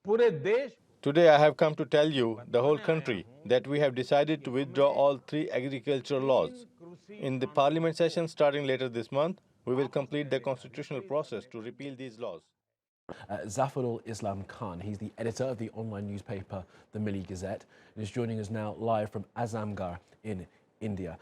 पूरे देश Today I have come to tell you, the whole country, that we have decided to withdraw all three agricultural laws. In the parliament session starting later this month, we will complete the constitutional process to repeal these laws. Zafarul Islam Khan. He's the editor of the online newspaper The Milli Gazette and is joining us now live from Azamgarh in India.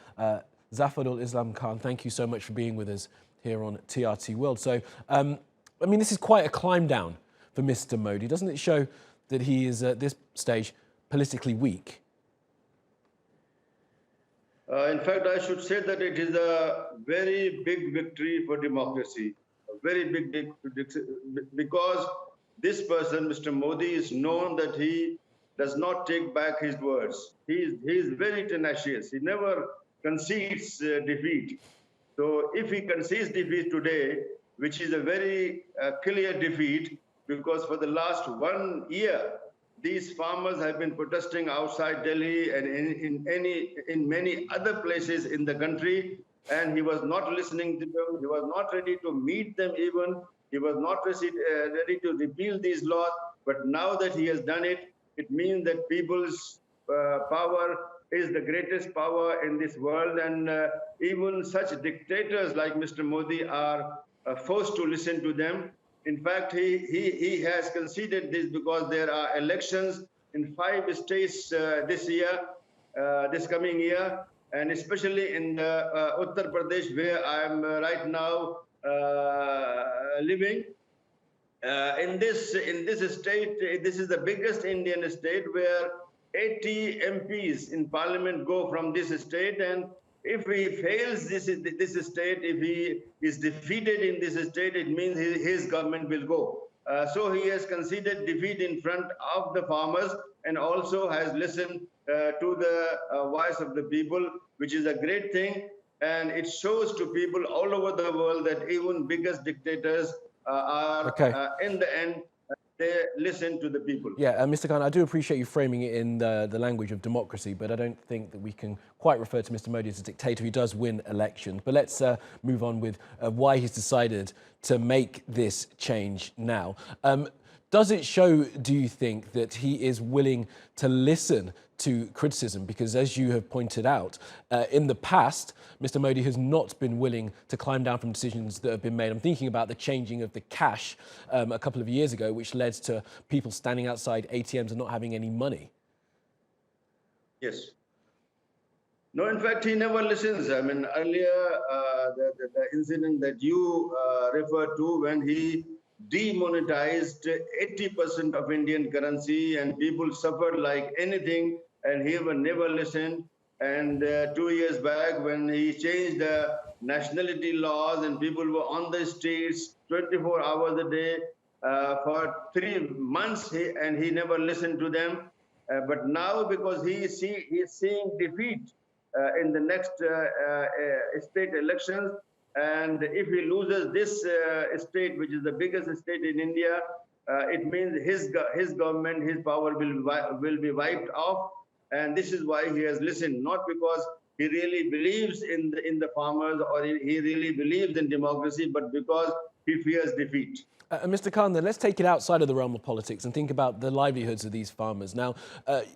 Zafarul Islam Khan, thank you so much for being with us here on TRT World. So, I mean, this is quite a climb down for Mr. Modi. Doesn't it show that he is, at this stage, politically weak? In fact, I should say that it is a very big victory for democracy, a very big, because this person, Mr. Modi, is known that he does not take back his words. He is very tenacious. He never concedes defeat. So if he concedes defeat today, which is a very clear defeat, because for the last 1 year, these farmers have been protesting outside Delhi and in many other places in the country, and he was not listening to them. He was not ready to meet them even. He was not ready to repeal these laws. But now that he has done it, it means that people's power is the greatest power in this world, and even such dictators like Mr. Modi are forced to listen to them. In fact, he has conceded this because there are elections in 5 states this year, this coming year, and especially in Uttar Pradesh, where I am right now living. In this state, this is the biggest Indian state where 80 MPs in parliament go from this state, and if he fails this state, if he is defeated in this state, it means his government will go. So he has conceded defeat in front of the farmers and also has listened to the voice of the people, which is a great thing. And it shows to people all over the world that even biggest dictators are, in the end, they listen to the people. Yeah, Mr. Khan, I do appreciate you framing it in the language of democracy, but I don't think that we can quite refer to Mr. Modi as a dictator who does win elections. But let's move on with why he's decided to make this change now. Does it show, do you think, that he is willing to listen to criticism? Because as you have pointed out, in the past, Mr. Modi has not been willing to climb down from decisions that have been made. I'm thinking about the changing of the cash a couple of years ago, which led to people standing outside ATMs and not having any money. Yes. No, in fact, he never listens. I mean, earlier, the incident that you referred to, when he demonetized 80% of Indian currency and people suffered like anything, and he never listened. And 2 years back, when he changed the nationality laws and people were on the streets 24 hours a day for 3 months, he never listened to them. But now, because he is seeing defeat in the next state elections, and if he loses this state, which is the biggest state in India, it means his government, his power will be wiped off. And this is why he has listened, not because he really believes in the farmers or he really believes in democracy, but because he fears defeat. Mr. Khan, then let's take it outside of the realm of politics and think about the livelihoods of these farmers. Now,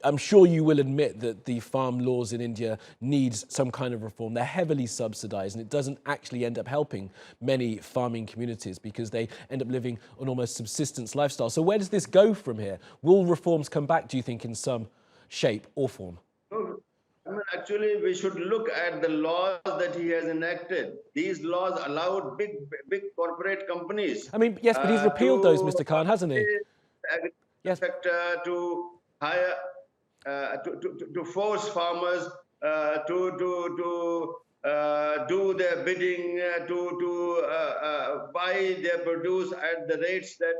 I'm sure you will admit that the farm laws in India need some kind of reform. They're heavily subsidized, and it doesn't actually end up helping many farming communities because they end up living on almost subsistence lifestyle. So where does this go from here? Will reforms come back, do you think, in some shape or form? I mean, actually, we should look at the laws that he has enacted. These laws allowed big corporate companies. I mean, yes, but he's repealed those, Mr. Khan, hasn't he? Yes. To hire, to force farmers to do their bidding, to buy their produce at the rates that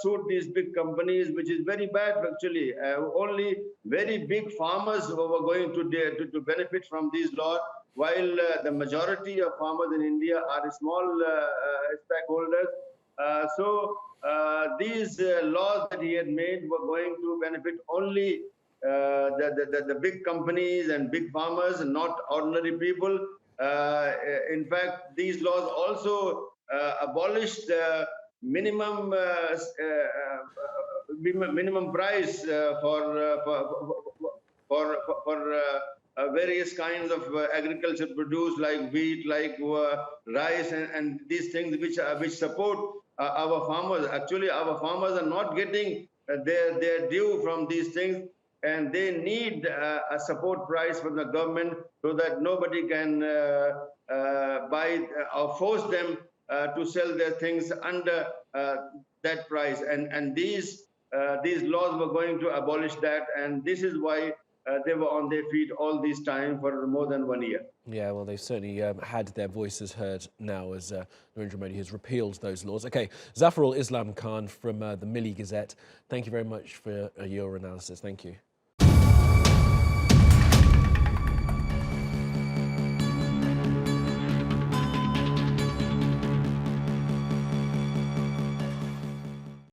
suit these big companies, which is very bad actually. Only very big farmers were going to benefit from these laws, while the majority of farmers in India are small stakeholders. So these laws that he had made were going to benefit only the big companies and big farmers, and not ordinary people. In fact, these laws also abolished the minimum minimum price for various kinds of agriculture produce like wheat, like rice, and these things which support our farmers. Actually, our farmers are not getting their due from these things, and they need a support price from the government so that nobody can buy or force them to sell their things under that price. And these laws were going to abolish that, and this is why they were on their feet all this time for more than 1 year. Yeah, well, they've certainly had their voices heard now as Narendra Modi has repealed those laws. Okay, Zafarul Islam Khan from the Milli Gazette, thank you very much for your analysis. Thank you.